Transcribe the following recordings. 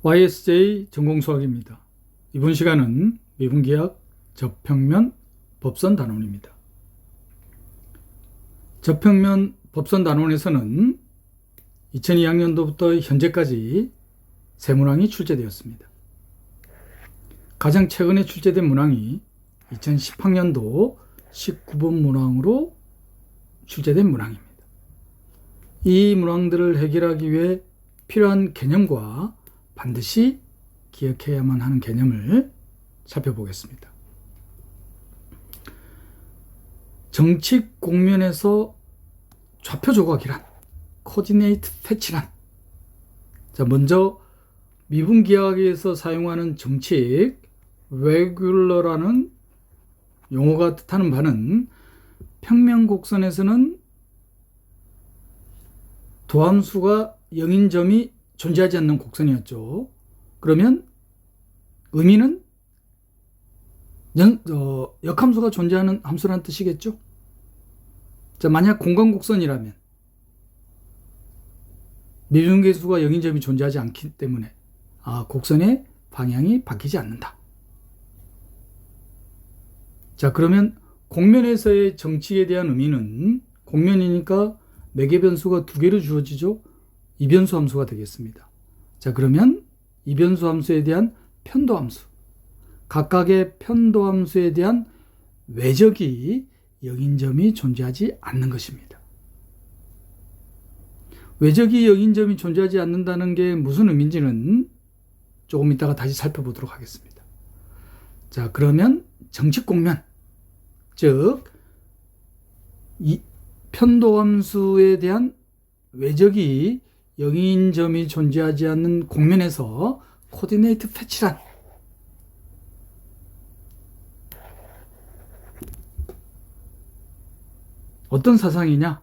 YSJ 전공수학입니다. 이번 시간은 미분기약 접평면 법선 단원입니다. 접평면 법선 단원에서는 2002학년도부터 현재까지 세 문항이 출제되었습니다. 가장 최근에 출제된 문항이 2010학년도 19번 문항으로 출제된 문항입니다. 이 문항들을 해결하기 위해 필요한 개념과 반드시 기억해야만 하는 개념을 살펴보겠습니다. 정칙 공면에서 좌표 조각이란, 코디네이트 패치란. 자, 먼저 미분기약에서 사용하는 정칙 레귤러라는 용어가 뜻하는 바는 평면 곡선에서는 도함수가 0인 점이 존재하지 않는 곡선이었죠. 그러면 의미는 역함수가 존재하는 함수라는 뜻이겠죠. 자, 만약 공간곡선이라면 미분계수가 0인 점이 존재하지 않기 때문에 곡선의 방향이 바뀌지 않는다. 자, 그러면 곡면에서의 정칙에 대한 의미는, 곡면이니까 매개 변수가 두 개로 주어지죠. 이변수 함수가 되겠습니다. 자, 그러면 이변수 함수에 대한 편도 함수, 각각의 편도 함수에 대한 외적이 0인 점이 존재하지 않는 것입니다. 외적이 0인 점이 존재하지 않는다는 게 무슨 의미인지는 조금 이따가 다시 살펴보도록 하겠습니다. 자, 그러면 정칙 공면, 즉 이 편도 함수에 대한 외적이 0인 점이 존재하지 않는 곡면에서 코디네이트 패치란, 어떤 사상이냐?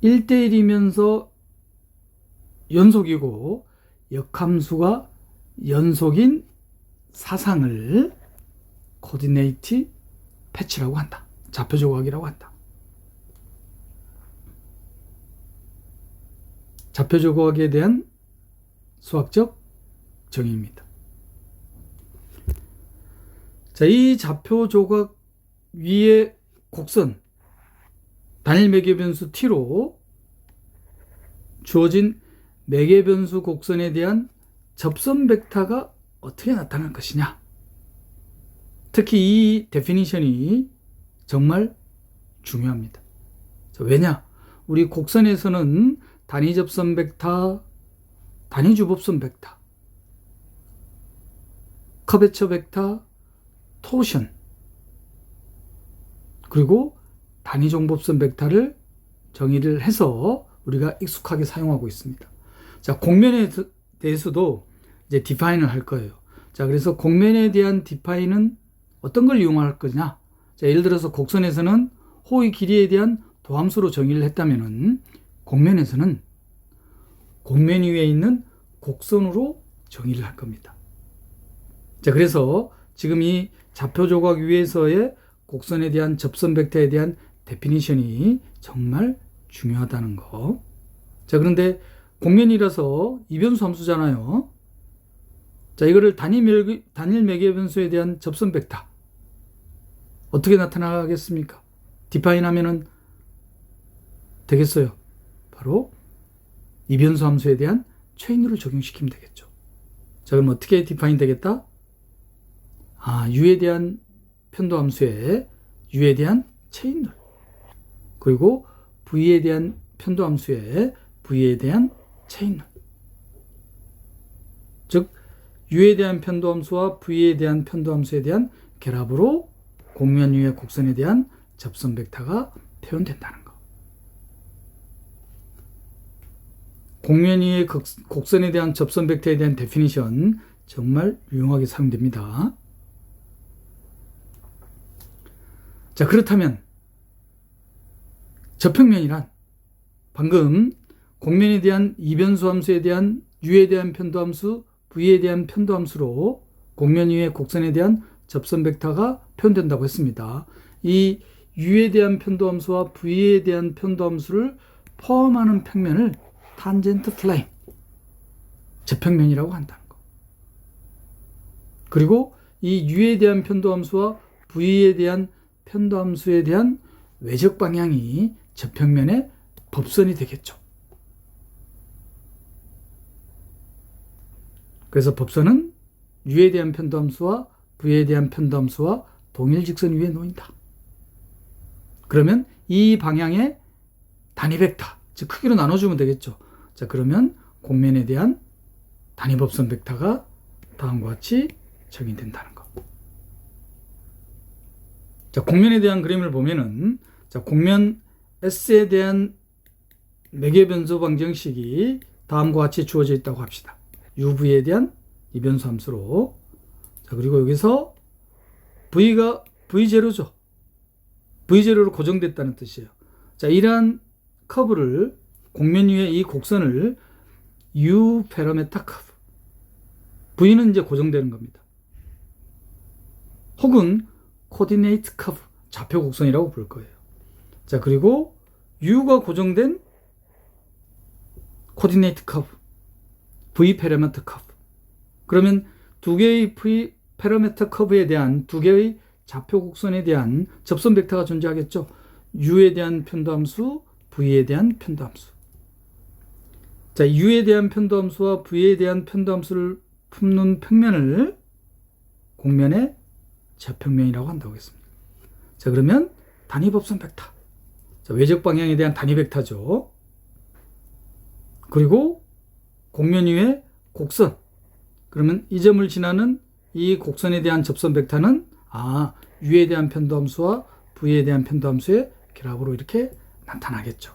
1대1이면서 연속이고 역함수가 연속인 사상을 코디네이트 패치라고 한다. 좌표 조각이라고 한다. 좌표 조각에 대한 수학적 정의입니다. 자, 이 좌표 조각 위에 곡선, 단일 매개 변수 t로 주어진 매개 변수 곡선에 대한 접선 벡터가 어떻게 나타날 것이냐. 특히 이 데피니션이 정말 중요합니다. 자, 왜냐? 우리 곡선에서는 단위 접선 벡터, 단위 주법선 벡터, 커베처 벡터, 토션, 그리고 단위 종법선 벡터를 정의를 해서 우리가 익숙하게 사용하고 있습니다. 자, 곡면에 대해서도 이제 디파인을 할 거예요. 자, 그래서 곡면에 대한 디파인은 어떤 걸 이용할 거냐? 자, 예를 들어서 곡선에서는 호의 길이에 대한 도함수로 정의를 했다면은 곡면에서는 곡면 위에 있는 곡선으로 정의를 할 겁니다. 자, 그래서 지금 이 좌표 조각 위에서의 곡선에 대한 접선 벡터에 대한 데피니션이 정말 중요하다는 거. 자, 그런데 곡면이라서 이변수 함수잖아요. 자, 이거를 단일 매개 변수에 대한 접선 벡터 어떻게 나타나겠습니까? 디파인 하면은 되겠어요. 바로 이변수 함수에 대한 체인룰을 적용시키면 되겠죠. 자, 그럼 어떻게 디파인 되겠다? U에 대한 편도 함수에 U에 대한 체인룰, 그리고 V에 대한 편도 함수에 V에 대한 체인룰. 즉 U에 대한 편도 함수와 V에 대한 편도 함수에 대한 결합으로 곡면 위의 곡선에 대한 접선 벡터가 표현된다는 것. 곡면 위의 곡선에 대한 접선 벡터에 대한 데피니션 정말 유용하게 사용됩니다. 자, 그렇다면 접평면이란 방금 곡면에 대한 이변수 함수에 대한 U에 대한 편도 함수, V에 대한 편도 함수로 곡면 위의 곡선에 대한 접선 벡터가 표현된다고 했습니다. 이 U에 대한 편도 함수와 V에 대한 편도 함수를 포함하는 평면을 탄젠트 플레인, 접평면이라고 한다는 거. 그리고 이 u에 대한 편도함수와 v에 대한 편도함수에 대한 외적 방향이 접평면의 법선이 되겠죠. 그래서 법선은 u에 대한 편도함수와 v에 대한 편도함수와 동일 직선 위에 놓인다. 그러면 이 방향의 단위 벡터, 즉 크기로 나눠주면 되겠죠. 자, 그러면 곡면에 대한 단위 법선 벡터가 다음과 같이 정의된다는 거. 자, 곡면에 대한 그림을 보면은, 자, 곡면 S에 대한 매개 변수 방정식이 다음과 같이 주어져 있다고 합시다. UV에 대한 이 변수 함수로. 자, 그리고 여기서 V가 V0죠. V0로 고정됐다는 뜻이에요. 자, 이러한 커브를, 곡면 위에 이 곡선을 U 페라메타 커브. V는 이제 고정되는 겁니다. 혹은 코디네이트 커브, 좌표 곡선이라고 부를 거예요. 자, 그리고 U가 고정된 코디네이트 커브, V 페라메터 커브. 그러면 두 개의 V 페라메터 커브에 대한 두 개의 좌표 곡선에 대한 접선 벡터가 존재하겠죠. U에 대한 편도함수, V에 대한 편도함수. 자, U에 대한 편도함수와 V에 대한 편도함수를 품는 평면을 곡면의 접평면이라고 한다고 했습니다. 자, 그러면 단위 법선 벡터. 자, 외적 방향에 대한 단위 벡터죠. 그리고 곡면 위에 곡선. 그러면 이 점을 지나는 이 곡선에 대한 접선 벡터는 U에 대한 편도함수와 V에 대한 편도함수의 결합으로 이렇게 나타나겠죠.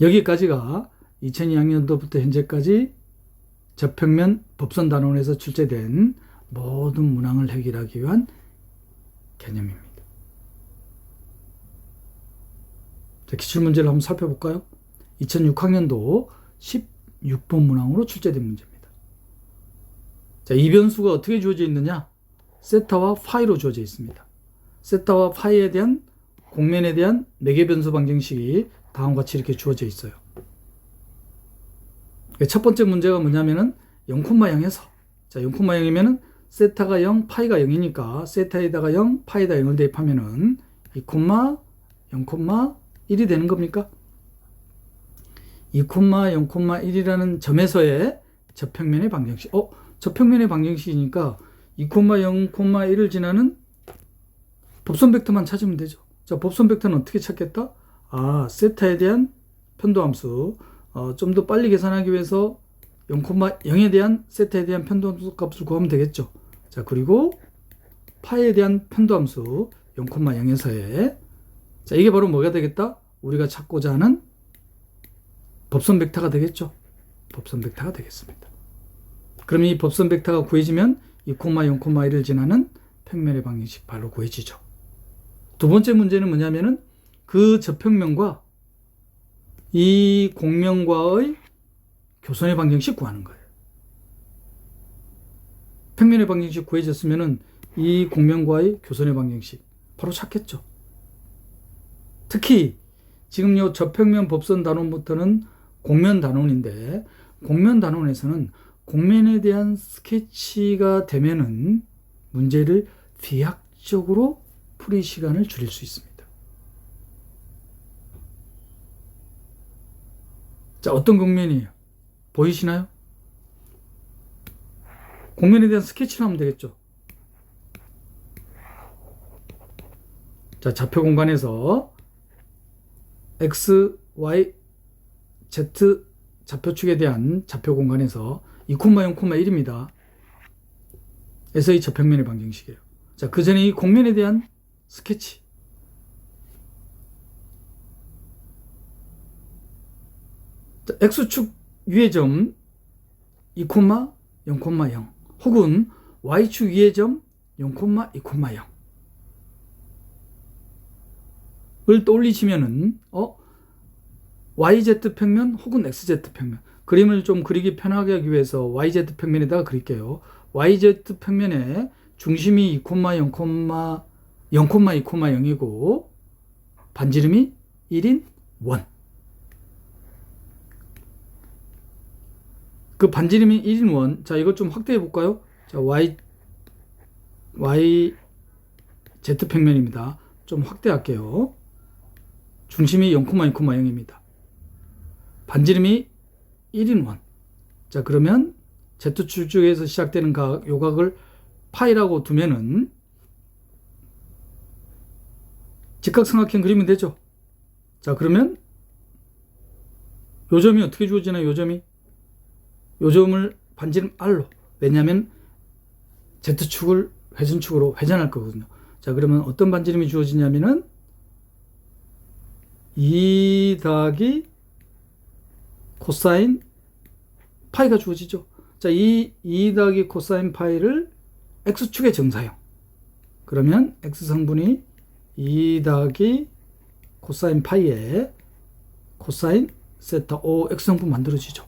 여기까지가 2002학년도부터 현재까지 접평면 법선 단원에서 출제된 모든 문항을 해결하기 위한 개념입니다. 자, 기출문제를 한번 살펴볼까요? 2006학년도 16번 문항으로 출제된 문제입니다. 자, 이 변수가 어떻게 주어져 있느냐? 세타와 파이로 주어져 있습니다. 세타와 파이에 대한 곡면에 대한 매개 변수 방정식이 다음과 같이 이렇게 주어져 있어요. 첫 번째 문제가 뭐냐면은 0,0에서, 자, 0,0이면은 세타가 0, 파이가 0이니까 세타에다가 0, 파이에다 0을 대입하면은 2, 0,1이 되는 겁니까? 2,0,1이라는 점에서의 접평면의 방정식. 접평면의 방정식이니까 2,0,1을 지나는 법선 벡터만 찾으면 되죠. 자, 법선 벡터는 어떻게 찾겠다? 세타에 대한 편도함수. 좀 더 빨리 계산하기 위해서 0,0에 대한 세타에 대한 편도함수 값을 구하면 되겠죠. 자, 그리고 파이에 대한 편도함수 0,0에서의, 자, 이게 바로 뭐가 되겠다? 우리가 찾고자 하는 법선 벡터가 되겠죠. 법선 벡터가 되겠습니다. 그럼 이 법선 벡터가 구해지면 2,0,1을 지나는 평면의 방정식 바로 구해지죠. 두 번째 문제는 뭐냐면은 그 접평면과 이 곡면과의 교선의 방정식 구하는 거예요. 평면의 방정식 구해졌으면은 이 곡면과의 교선의 방정식 바로 찾겠죠. 특히 지금 요 접평면 법선 단원부터는 곡면 단원인데, 곡면 단원에서는 곡면에 대한 스케치가 되면은 문제를 비약적으로 풀이 시간을 줄일 수 있습니다. 자, 어떤 곡면이에요? 보이시나요? 곡면에 대한 스케치를 하면 되겠죠. 자, 좌표 공간에서 X, Y, Z 좌표축에 대한 좌표 공간에서 2,0,1입니다. 에서의 접평면의 방정식이에요. 자, 그 전에 이 곡면에 대한 스케치. 자, X축 위의 점 2,0,0 혹은 Y축 위의 점 0,2,0을 떠올리시면은 YZ 평면 혹은 XZ 평면, 그림을 좀 그리기 편하게 하기 위해서 YZ 평면에다가 그릴게요. YZ 평면의 중심이 0,2,0이고 반지름이 1인 원. 그 반지름이 1인 원. 자, 이것 좀 확대해 볼까요? 자, Z 평면입니다. 좀 확대할게요. 중심이 0,2,0입니다. 반지름이 1인 원. 자, 그러면 Z축에서 시작되는 각, 요 각을 파이라고 두면은 직각삼각형 그리면 되죠. 자, 그러면 요점이 어떻게 주어지나요? 요점을 반지름 R로. 왜냐하면 Z축을 회전축으로 회전할 거거든요. 자, 그러면 어떤 반지름이 주어지냐면은 2 더하기 코사인 파이가 주어지죠. 자, 2 더하기 코사인 파이를 X축의 정사형. 그러면 X성분이 2 더하기 코사인 파이에 코사인 세타 O X성분 만들어지죠.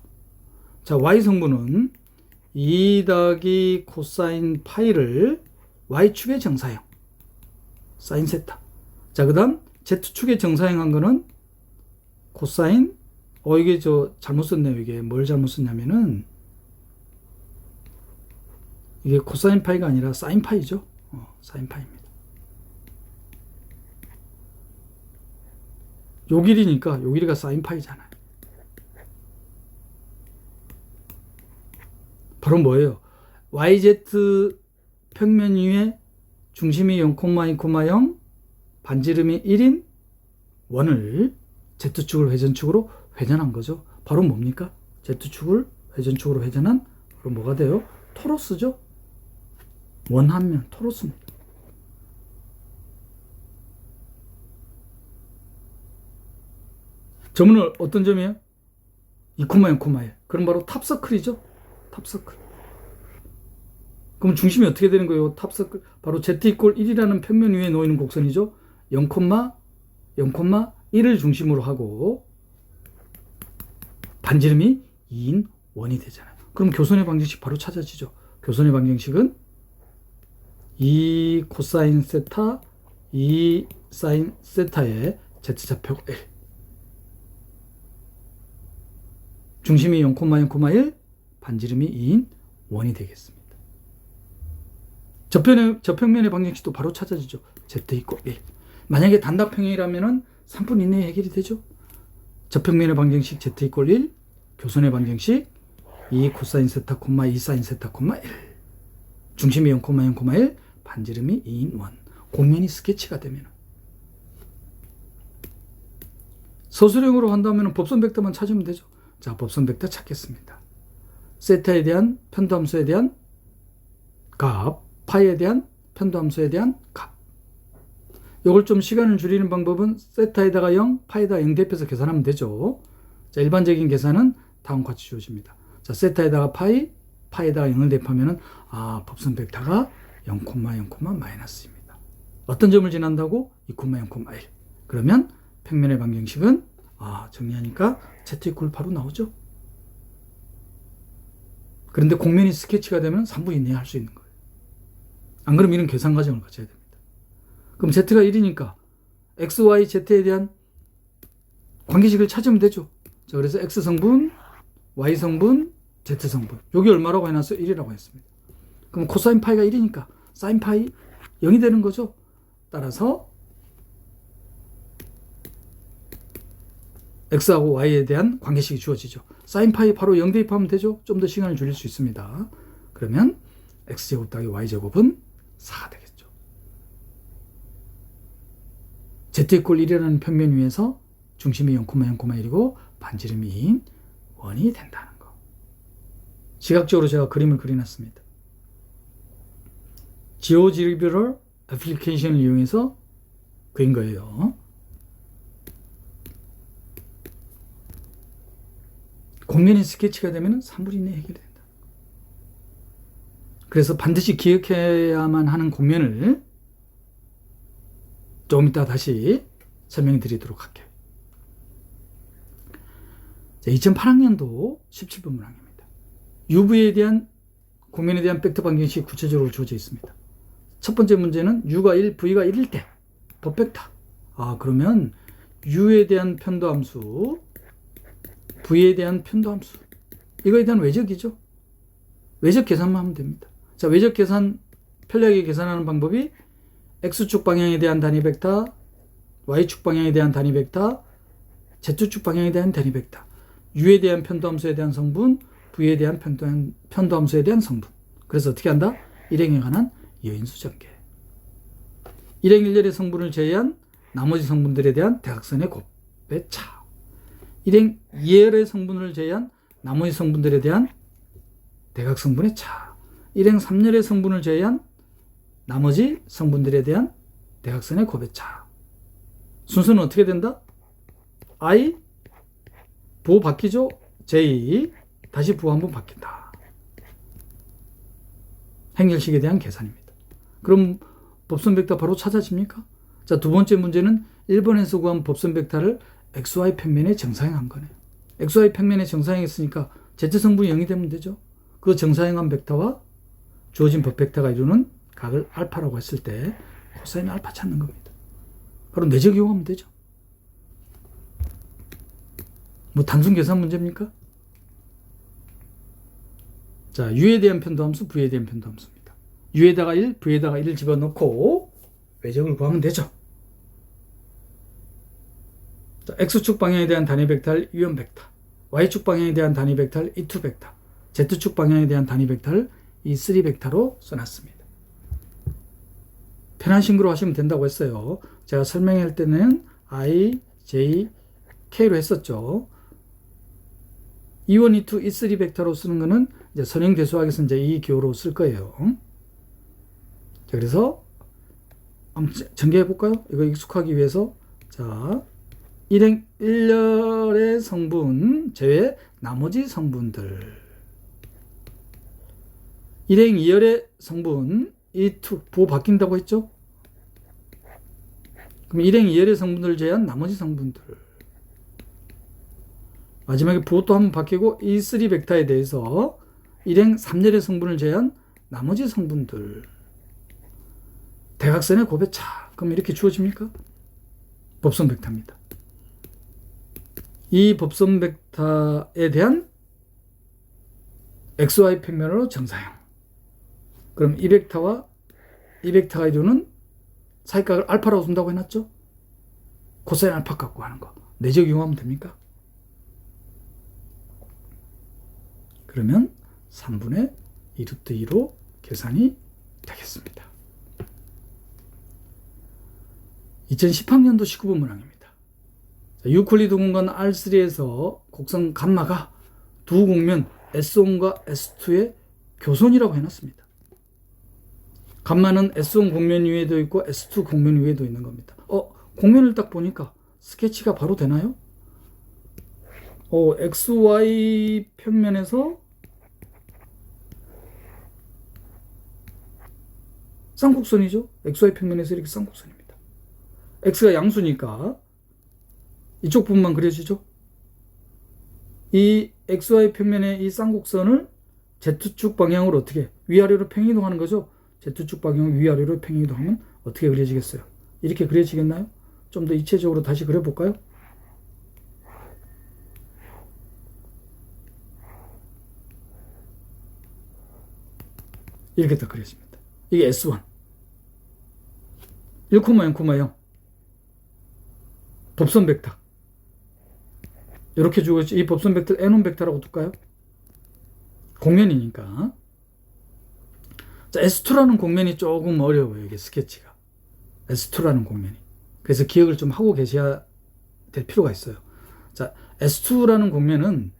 자, Y성분은 2 더하기 코사인 파이를 Y축의 정사형. 사인 세타. 자, 그 다음 Z축의 정사형 한 거는 코사인, 이게 잘못 썼네요. 이게 뭘 잘못 썼냐면은, 이게 코사인 파이가 아니라 사인 파이죠. 사인 파이입니다. 요 길이니까 요 길이가 사인 파이잖아요. 바로 뭐예요? YZ 평면 위에 중심이 0,2,0, 반지름이 1인 원을 Z축을 회전축으로 회전한 거죠. 바로 뭡니까? Z축을 회전축으로 회전한 바로 뭐가 돼요? 토로스죠. 원한면 토로스입니다. 점은 어떤 점이에요? 2,0,1. 그럼 바로 탑서클이죠. 탑서클. 그럼 중심이 어떻게 되는 거예요? 탑서클. 바로 Z = 1이라는 평면 위에 놓이는 곡선이죠. 0,1을 중심으로 하고 반지름이 2인 원이 되잖아요. 그럼 교선의 방정식 바로 찾아지죠. 교선의 방정식은 2 코사인 세타 2 사인 세타의 Z좌표 1. 중심이 0,0,1, 반지름이 2인 원이 되겠습니다. 저평면의 방정식도 바로 찾아지죠. Z = 1. 만약에 단답평형이라면 3분 이내에 해결이 되죠. 저평면의 방정식 Z = 1, 교선의 방정식 2 코사인 세타, 2 사인 세타, 1. 중심이 0,0,1, 반지름이 2인 원. 공면이 스케치가 되면. 서술형으로 한다면 법선 벡터만 찾으면 되죠. 자, 법선 벡터 찾겠습니다. 세타에 대한 편도함수에 대한 값, 파이에 대한 편도함수에 대한 값. 이걸 좀 시간을 줄이는 방법은 세타에다가 0, 파에다가 0 대입해서 계산하면 되죠. 자, 일반적인 계산은 다음과 같이 주어집니다. 자, 세타에다가 파에다가 0을 대입하면은 법선 벡터가 0,0,-입니다. 어떤 점을 지난다고? 2,0,1. 그러면 평면의 방정식은 정리하니까 Z = 바로 나오죠. 그런데 공면이 스케치가 되면 3분 이내에 할 수 있는 거예요. 안 그러면 이런 계산 과정을 거쳐야 됩니다. 그럼 Z가 1이니까 X, Y, Z에 대한 관계식을 찾으면 되죠. 자, 그래서 X성분, Y성분, Z성분. 여기 얼마라고 해놨어요? 1이라고 했습니다. 그럼 코사인 파이가 1이니까 사인 파이 0이 되는 거죠. 따라서 X하고 Y에 대한 관계식이 주어지죠. 사인 파이 바로 0 대입하면 되죠. 좀 더 시간을 줄일 수 있습니다. 그러면 X제곱 더하기 Y제곱은 4가 되겠죠. Z = 1이라는 평면 위에서 중심이 0,0,1이고 반지름이 2인 원이 된다는 거. 시각적으로 제가 그림을 그려놨습니다. GeoGebra 애플리케이션을 이용해서 그린 거예요. 공면이 스케치가 되면 3분 이내에 해결된다. 그래서 반드시 기억해야만 하는 공면을 조금 이따 다시 설명해 드리도록 할게요. 2008학년도 17번 문항입니다. UV에 대한 공면에 대한 벡터 방정식이 구체적으로 주어져 있습니다. 첫 번째 문제는 U가 1, V가 1일 때 법벡터. 그러면 U에 대한 편도함수, V에 대한 편도함수, 이거에 대한 외적이죠. 외적 계산만 하면 됩니다. 자, 외적 계산 편리하게 계산하는 방법이 X축 방향에 대한 단위 벡터, Y축 방향에 대한 단위 벡터, Z축 방향에 대한 단위 벡터, U에 대한 편도함수에 대한 성분, V에 대한 편도함수에 대한 성분. 그래서 어떻게 한다? 일행에 관한 여인수 전개. 일행 일렬의 성분을 제외한 나머지 성분들에 대한 대각선의 곱의 차. 일행 2열의 성분을 제외한 나머지 성분들에 대한 대각성분의 차. 일행 3열의 성분을 제외한 나머지 성분들에 대한 대각선의 곱의 차. 순서는 어떻게 된다? I, 부호 바뀌죠? J, 다시 부호 한번 바뀐다. 행렬식에 대한 계산입니다. 그럼 법선 벡터 바로 찾아집니까? 자, 두 번째 문제는 1번에서 구한 법선 벡터를 XY 평면에 정사형한 거네요. XY 평면에 정사형했으니까 Z성분이 0이 되면 되죠. 그 정사형한 벡터와 주어진 법벡터가 이루는 각을 알파라고 했을 때 코사인 알파 찾는 겁니다. 바로 내적 이용하면 되죠. 뭐 단순 계산 문제입니까? 자, U에 대한 편도함수, V에 대한 편도함수입니다. U에다가 1, V에다가 1을 집어넣고 외적을 구하면 되죠. 자, X축 방향에 대한 단위 벡터를 U1 벡터, Y축 방향에 대한 단위 벡터를 E2 벡터, Z축 방향에 대한 단위 벡터를 E3 벡터로 써놨습니다. 편한 싱그로 하시면 된다고 했어요. 제가 설명할 때는 I, J, K로 했었죠. E1, E2, E3 벡터로 쓰는 거는 이제 선형 대수학에서 이제 이 기호로 쓸 거예요. 자, 그래서 한번 전개해 볼까요? 이거 익숙하기 위해서. 자, 일행 1열의 성분 제외 나머지 성분들. 일행 2열의 성분 E2 부호 바뀐다고 했죠? 그럼 일행 2열의 성분들을 제외한 나머지 성분들. 마지막에 부호 또 한번 바뀌고 E3 벡터에 대해서 일행 3열의 성분을 제외한 나머지 성분들. 대각선의 곱의 차. 그럼 이렇게 주어집니까? 법선 벡터입니다. 이 법선 벡터에 대한 XY 평면으로 정사형. 그럼 이 벡터와 이 벡터가 이루는 사이각을 알파라고 쓴다고 해놨죠? 코사인 알파 갖고 하는 거. 내적 이용하면 됩니까? 그러면 3분의 2루트 2로 계산이 되겠습니다. 2010학년도 19번 문항입니다. 유클리드 공간 R3에서 곡선 감마가 두 곡면 S1과 S2의 교선이라고 해놨습니다. 감마는 S1 곡면 위에도 있고 S2 곡면 위에도 있는 겁니다. 곡면을 딱 보니까 스케치가 바로 되나요? XY 평면에서 쌍곡선이죠. XY 평면에서 이렇게 쌍곡선입니다. X가 양수니까 이쪽 부분만 그려지죠. 이 XY 평면의 이 쌍곡선을 Z축 방향으로 어떻게 위아래로 평행이동하는 거죠. Z축 방향을 위아래로 평행이동하면 어떻게 그려지겠어요? 이렇게 그려지겠나요? 좀 더 입체적으로 다시 그려볼까요? 이렇게 딱 그려집니다. 이게 S1 1,0,0 법선 벡터 이렇게 주어있죠. 이 법선 벡터 N1 벡터라고 둘까요? 곡면이니까. 자, S2라는 곡면이 조금 어려워요. 이게 스케치가 S2라는 곡면이. 그래서 기억을 좀 하고 계셔야 될 필요가 있어요. 자, S2라는 곡면은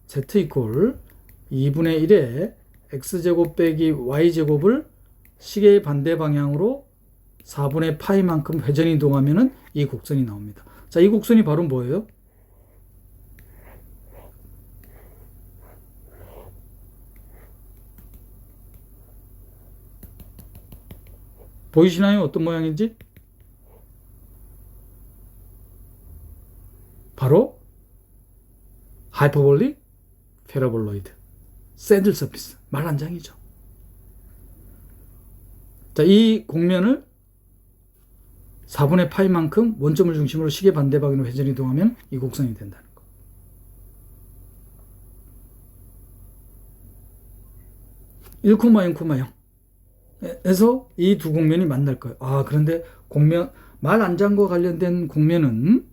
Z 이퀄 2분의 1에 X제곱 빼기 Y제곱을 시계의 반대 방향으로 4분의 파이만큼 회전 이동하면은 이 곡선이 나옵니다. 자, 이 곡선이 바로 뭐예요? 보이시나요? 어떤 모양인지? 바로 하이퍼볼릭 패러볼로이드 샌들 서피스 말 한 장이죠. 자, 이 곡면을 4분의 파이만큼 원점을 중심으로 시계 반대 방향으로 회전 이동하면 이 곡선이 된다는 거. 1,0,0 에서 이 두 곡면이 만날 거예요. 아, 그런데 곡면, 말 안장과 관련된 곡면은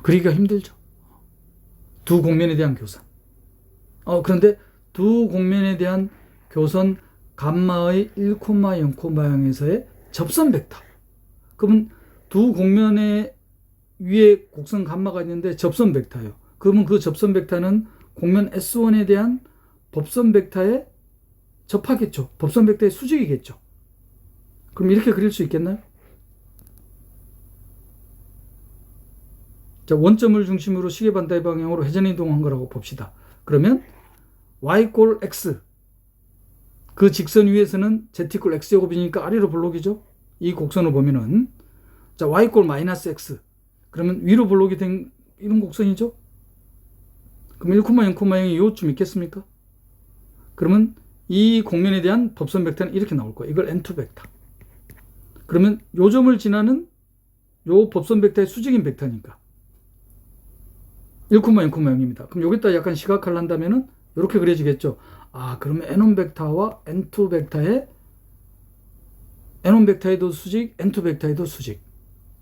그리기가 힘들죠. 두 곡면에 대한 교선. 그런데 두 곡면에 대한 교선 감마의 1,0,0에서의 접선 벡터. 그러면 두 곡면의 위에 곡선 감마가 있는데 접선 벡터예요. 그러면 그 접선 벡터는 곡면 S1에 대한 법선 벡터에 접하겠죠. 법선 벡터의 수직이겠죠. 그럼 이렇게 그릴 수 있겠나요? 자, 원점을 중심으로 시계 반대 방향으로 회전 이동한 거라고 봅시다. 그러면 y 꼴 x, 그 직선 위에서는 z 꼴 x제곱이니까 아래로 볼록이죠. 이 곡선을 보면은, 자, y 꼴 마이너스 x, 그러면 위로 볼록이 된 이런 곡선이죠. 그럼 1,0,0,0이 요쯤 있겠습니까? 그러면 이 곡면에 대한 법선 벡터는 이렇게 나올 거예요. 이걸 n2 벡터. 그러면 요 점을 지나는 요 법선 벡터의 수직인 벡터니까 1,0,0,0입니다. 그럼 여기다 약간 시각화를 한다면은 이렇게 그려지겠죠. 아, 그러면 n1 벡터와 n2 벡터의 n1 벡터에도 수직, n2 벡터에도 수직.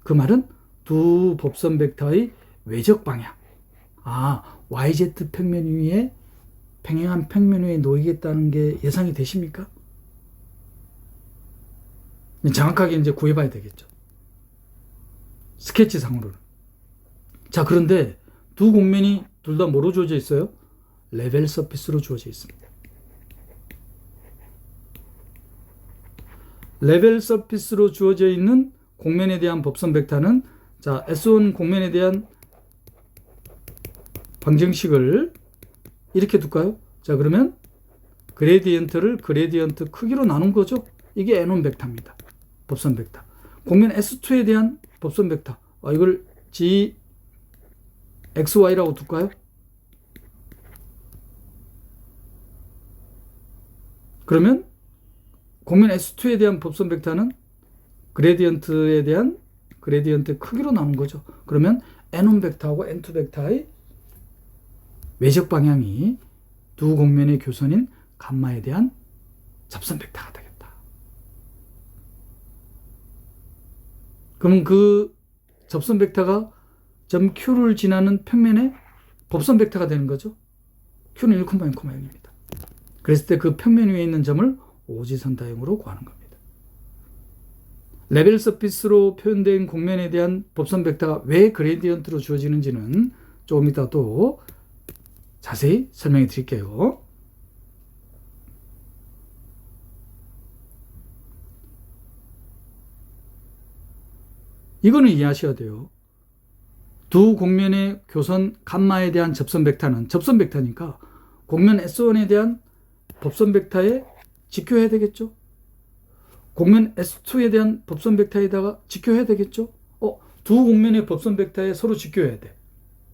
그 말은 두 법선 벡터의 외적 방향. 아, yz 평면 위에 평행한 평면 위에 놓이겠다는 게 예상이 되십니까? 정확하게 이제 구해봐야 되겠죠. 스케치상으로는. 자, 그런데 두 곡면이 둘 다 뭐로 주어져 있어요? 레벨 서피스로 주어져 있습니다. 레벨 서피스로 주어져 있는 곡면에 대한 법선 벡터는, 자, S1 곡면에 대한 방정식을 이렇게 둘까요? 자, 그러면 그레디언트를 그레디언트 크기로 나눈 거죠. 이게 N1 벡터입니다. 법선 벡터. 곡면 S2에 대한 법선 벡터. 이걸 G, XY라고 둘까요? 그러면 곡면 S2에 대한 법선 벡터는 그레디언트에 대한 그레디언트 크기로 나눈 거죠. 그러면 N1 벡터하고 N2 벡터의 외적 방향이 두 곡면의 교선인 감마에 대한 접선 벡터가 되겠다. 그러면 그 접선 벡터가 점 Q를 지나는 평면의 법선 벡터가 되는 거죠. Q는 1,0,0입니다. 그랬을 때 그 평면 위에 있는 점을 오지선다형으로 구하는 겁니다. 레벨 서피스로 표현된 곡면에 대한 법선 벡터가 왜 그레디언트로 주어지는지는 조금 이따 또 자세히 설명해 드릴게요. 이거는 이해하셔야 돼요. 두 곡면의 교선 감마에 대한 접선 벡터는 접선 벡터니까 곡면 S1에 대한 법선 벡터에 직교해야 되겠죠. 곡면 S2에 대한 법선 벡터에다가 직교해야 되겠죠. 두 곡면의 법선 벡터에 서로 직교해야 돼.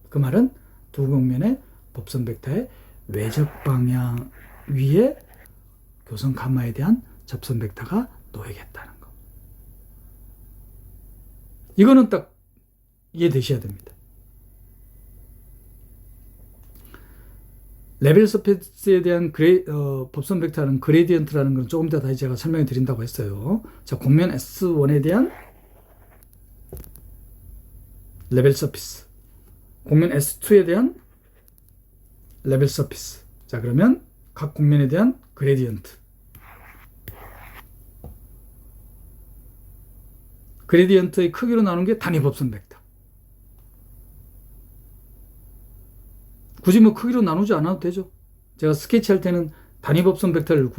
그 말은 두 곡면의 법선 벡터의 외적 방향 위에 교선 감마에 대한 접선 벡터가 놓이겠다는 거. 이거는 딱 이해되셔야 됩니다. 레벨 서피스에 대한 법선 벡터는 그레디언트라는 건 조금 더 다시 제가 설명해 드린다고 했어요. 자, 곡면 S1에 대한 레벨 서피스, 곡면 S2에 대한 레벨 서피스. 자, 그러면 각 곡면에 대한 그레디언트. 그레디언트의 크기로 나눈 게 단위 법선 벡터. 굳이 뭐 크기로 나누지 않아도 되죠. 제가 스케치할 때는 단위 법선 벡터를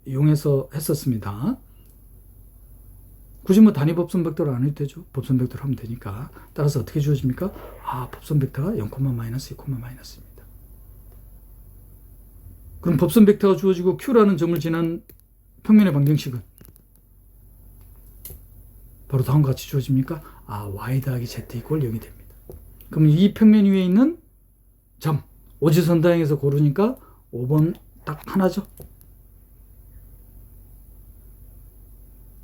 이용해서 했었습니다. 굳이 뭐 단위 법선 벡터를 안 해도 되죠. 법선 벡터를 하면 되니까. 따라서 어떻게 주어집니까? 법선 벡터가 0, 마이너스 2, 마이너스입니다. 그럼 법선 벡터가 주어지고 Q라는 점을 지난 평면의 방정식은 바로 다음과 같이 주어집니까? y 더하기 z 이퀄 0이 됩니다. 그럼 이 평면 위에 있는 점, 오지선다형에서 고르니까 5번 딱 하나죠.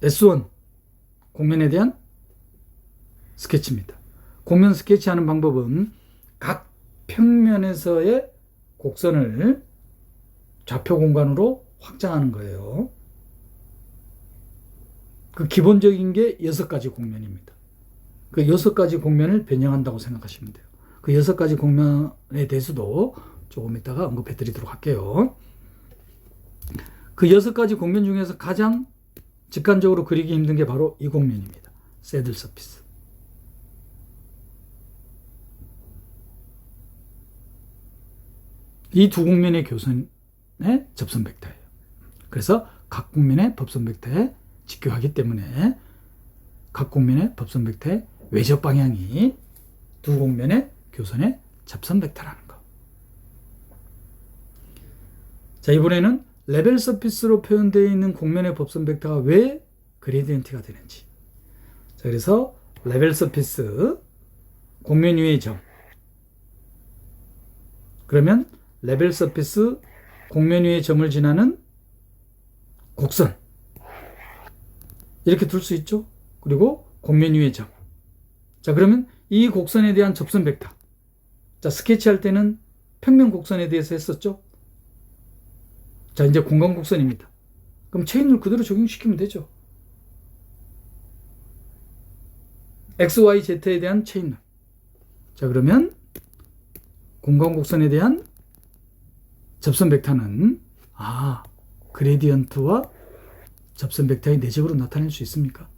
S1 곡면에 대한 스케치입니다. 곡면 스케치하는 방법은 각 평면에서의 곡선을 좌표 공간으로 확장하는 거예요. 그 기본적인 게 6가지 곡면입니다. 그 6가지 곡면을 변형한다고 생각하시면 돼요. 그 6가지 곡면에 대해서도 조금 이따가 언급해 드리도록 할게요. 그 6가지 곡면 중에서 가장 직관적으로 그리기 힘든 게 바로 이 곡면입니다. 새들 서피스. 이 두 곡면의 교선의 접선 벡터예요. 그래서 각 곡면의 법선 벡터에 직교하기 때문에 각 곡면의 법선 벡터의 외적 방향이 두 곡면의 교선의 접선 벡터라는 거. 자, 이번에는 레벨 서피스로 표현되어 있는 곡면의 법선 벡터가 왜 그레디언트가 되는지. 자, 그래서 레벨 서피스, 곡면 위의 점. 그러면 레벨 서피스, 곡면 위의 점을 지나는 곡선. 이렇게 둘 수 있죠. 그리고 곡면 위의 점. 자, 그러면 이 곡선에 대한 접선 벡터. 자, 스케치할 때는 평면 곡선에 대해서 했었죠. 자, 이제 공간 곡선입니다. 그럼 체인룰 그대로 적용시키면 되죠. X, Y, Z에 대한 체인룰. 자, 그러면 공간 곡선에 대한 접선 벡터는 그레디언트와 접선 벡터의 내적으로 나타낼 수 있습니까?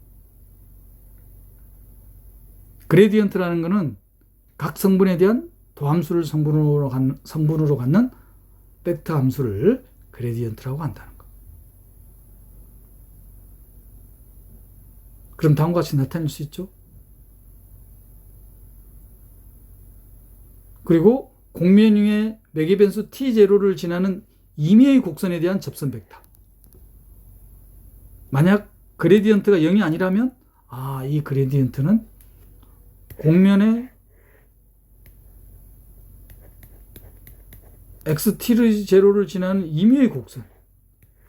그레디언트라는 것은 각 성분에 대한 도함수를 성분으로 갖는 벡터 함수를 그레디언트라고 한다는 것. 그럼 다음과 같이 나타낼 수 있죠? 그리고 곡면 위에 매개 변수 t0를 지나는 임의의 곡선에 대한 접선 벡터. 만약 그레디언트가 0이 아니라면 이 그레디언트는 곡면의 xt0를 지나는 임의의 곡선.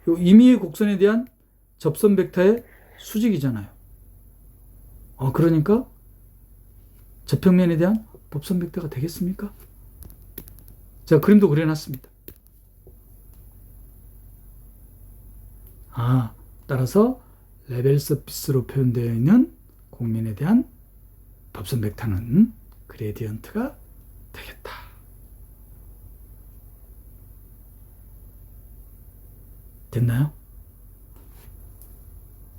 이 임의의 곡선에 대한 접선 벡터의 수직이잖아요. 그러니까 저평면에 대한 법선 벡터가 되겠습니까? 제가 그림도 그려놨습니다. 따라서 레벨 서피스로 표현되어 있는 곡면에 대한 법선 벡터는 그레디언트가 되겠다. 됐나요?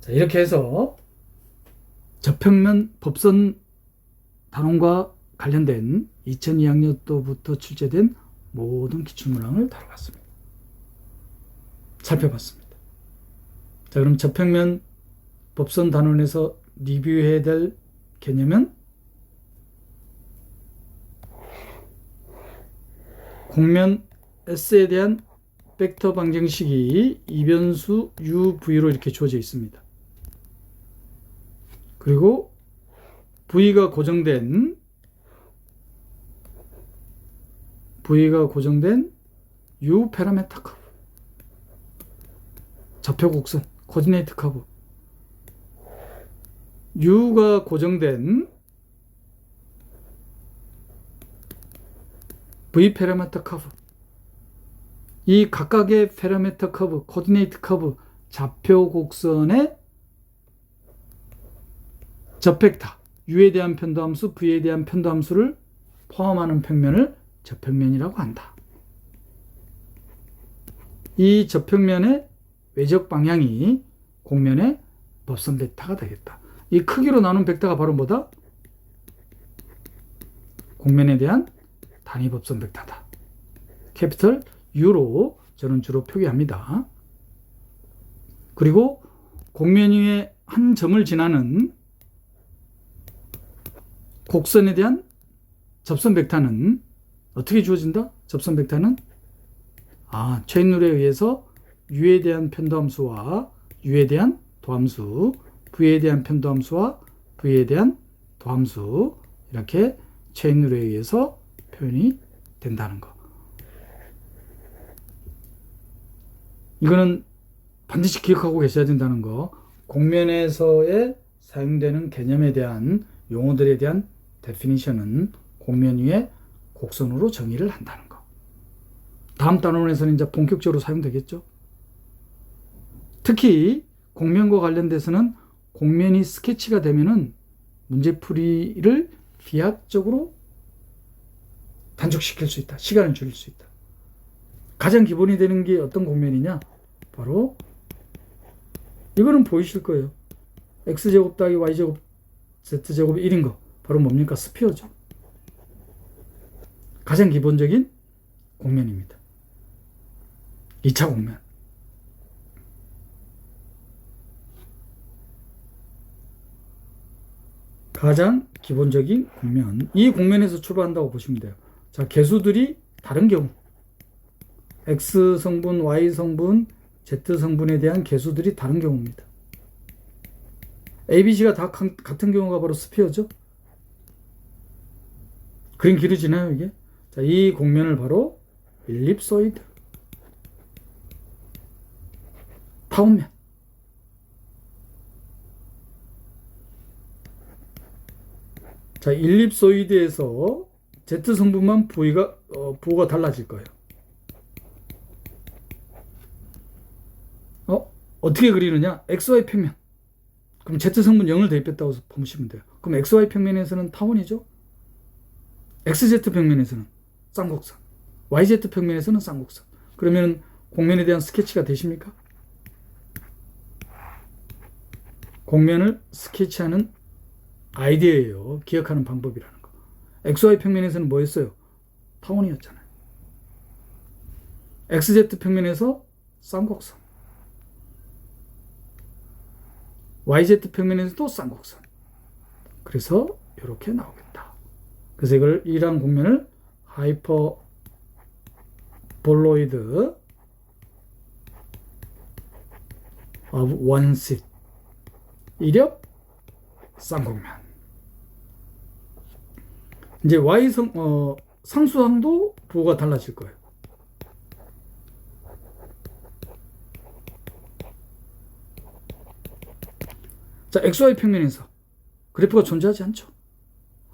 자, 이렇게 해서 저평면 법선 단원과 관련된 2002학년도부터 출제된 모든 기출문항을 다뤄봤습니다. 살펴봤습니다. 자, 그럼 저평면 법선 단원에서 리뷰해야 될 개념은 곡면 S에 대한 벡터 방정식이 이변수 UV로 이렇게 주어져 있습니다. 그리고 V가 고정된 U 파라메터 커브, 좌표 곡선, 코디네이트 커브, U가 고정된 V 파라메터 커브, 이 각각의 파라메터 커브, 코디네이트 커브, 좌표 곡선의 접벡터, U에 대한 편도함수, V에 대한 편도함수를 포함하는 평면을 저평면이라고 한다. 이 저평면의 외적 방향이 곡면의 법선 벡터가 되겠다. 이 크기로 나눈 벡터가 바로 뭐다? 곡면에 대한 단위 법선 벡터다. 캐피털 U로 저는 주로 표기합니다. 그리고 곡면 위에 한 점을 지나는 곡선에 대한 접선 벡터는 어떻게 주어진다? 접선 벡터는 체인룰에 의해서 U에 대한 편도함수와 U에 대한 도함수, V에 대한 편도함수와 V에 대한 도함수, 이렇게 체인룰에 의해서 표현이 된다는 거. 이거는 반드시 기억하고 계셔야 된다는 거. 곡면에서의 사용되는 개념에 대한 용어들에 대한 데피니션은 곡면 위에 곡선으로 정의를 한다는 거. 다음 단원에서는 이제 본격적으로 사용되겠죠. 특히 곡면과 관련돼서는 곡면이 스케치가 되면은 문제풀이를 비약적으로 단축시킬 수 있다. 시간을 줄일 수 있다. 가장 기본이 되는 게 어떤 곡면이냐? 바로 이거는 보이실 거예요. x제곱 더하기 y제곱 z제곱이 1인 거. 바로 뭡니까? 스피어죠. 가장 기본적인 곡면입니다. 2차 곡면. 가장 기본적인 곡면. 이 곡면에서 출발한다고 보시면 돼요. 자, 개수들이 다른 경우. X 성분, Y 성분, Z 성분에 대한 개수들이 다른 경우입니다. A, B, C가 다 같은 경우가 바로 스피어죠. 그림 길어지나요, 이게? 자, 이 곡면을 바로 일립소이드, 타원면. 자, 일립소이드에서 Z 성분만 부호가 달라질 거예요. 어떻게 그리느냐? XY 평면. 그럼 Z 성분 0을 대입했다고 보시면 돼요. 그럼 XY 평면에서는 타원이죠. XZ 평면에서는 쌍곡선. YZ 평면에서는 쌍곡선. 그러면 곡면에 대한 스케치가 되십니까? 곡면을 스케치하는 아이디어예요. 기억하는 방법이라는 거. XY 평면에서는 뭐였어요? 타원이었잖아요. XZ 평면에서 쌍곡선. YZ 평면에서도 쌍곡선. 그래서 이렇게 나오겠다. 그래서 이러한 곡면을 하이퍼볼로이드 of one seat, 이력 쌍곡면. 이제 상수항도 부호가 달라질 거예요. 자, XY 평면에서 그래프가 존재하지 않죠.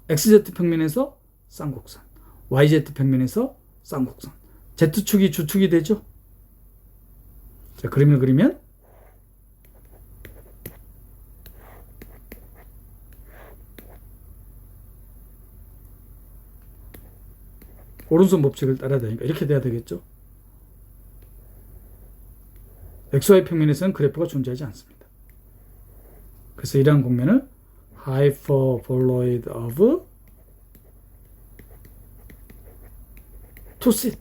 XZ 평면에서 쌍곡선, YZ 평면에서 쌍곡선, Z축이 주축이 되죠. 자, 그림을 그리면 오른손 법칙을 따라야 되니까 이렇게 돼야 되겠죠. XY 평면에서는 그래프가 존재하지 않습니다. 그래서 이러한 곡면을 hyperboloid of two seat,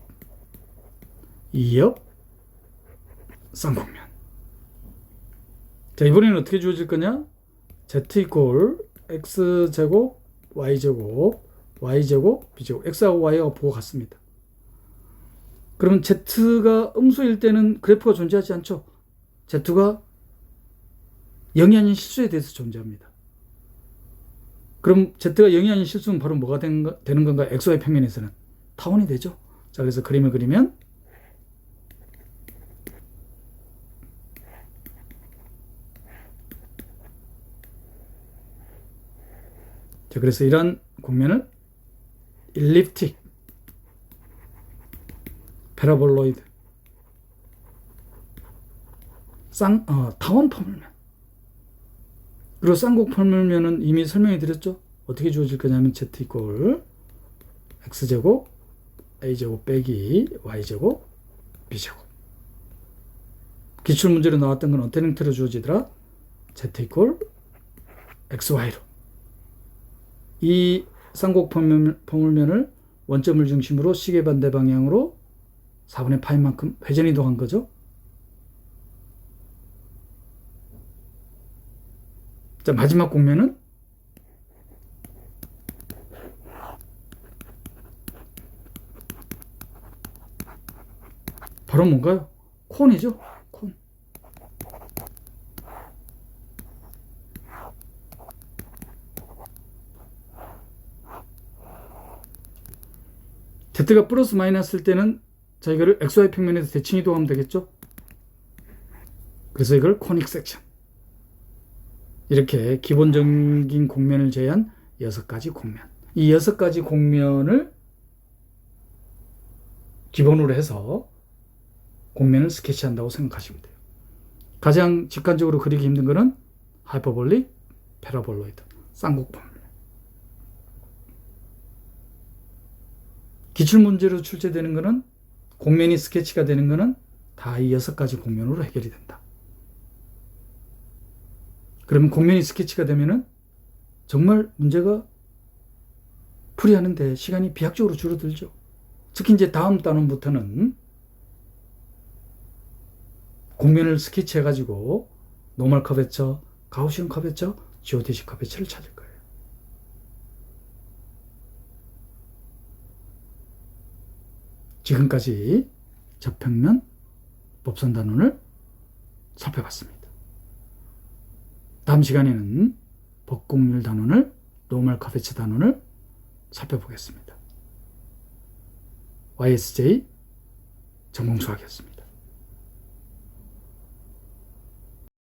2역 쌍곡면. 자, 이번에는 어떻게 주어질 거냐? Z 이퀄 X제곱 Y제곱 Y제곱 B제곱. X하고 Y하고 부호가 같습니다. 그러면 Z가 음수일 때는 그래프가 존재하지 않죠. Z가 0이 아닌 실수에 대해서 존재합니다. 그럼 Z가 0이 아닌 실수는 바로 뭐가 되는 건가? XY 평면에서는 타원이 되죠. 자, 그래서 그림을 그리면 자, 그래서 이런 곡면을 일립틱 패러볼로이드 타원 포물면. 그리고 쌍곡 포물면은 이미 설명해 드렸죠. 어떻게 주어질 거냐면 Z 이퀄 X제곱 A제곱 빼기 Y제곱 B제곱. 기출문제로 나왔던 건 어떤 형태로 주어지더라? Z 이퀄 XY로. 이 쌍곡 포물면을 원점을 중심으로 시계 반대 방향으로 4분의 파이만큼 회전 이동한 거죠. 자, 마지막 곡면은 바로 뭔가요? 콘이죠. 콘. Z가 플러스 마이너스일 때는 자, 이거를 XY 평면에서 대칭 이동하면 되겠죠. 그래서 이걸 코닉 섹션. 이렇게 기본적인 곡면을 제외한 6가지 곡면. 이 6가지 곡면을 기본으로 해서 곡면을 스케치한다고 생각하시면 돼요. 가장 직관적으로 그리기 힘든 것은 하이퍼볼릭, 패러볼로이드, 쌍곡폼. 기출문제로 출제되는 것은 곡면이 스케치가 되는 것은 다 이 6가지 곡면으로 해결이 된다. 그러면 곡면이 스케치가 되면은 정말 문제가 풀이하는데 시간이 비약적으로 줄어들죠. 특히 이제 다음 단원부터는 곡면을 스케치해가지고 노멀 커베처, 가우시언 커베처, 지오데식 커베처를 찾을 거예요. 지금까지 저평면 법선 단원을 살펴봤습니다. 다음 시간에는 법곡률 단원을, 노멀 커베처 단원을 살펴보겠습니다. YSJ 전공수학이었습니다.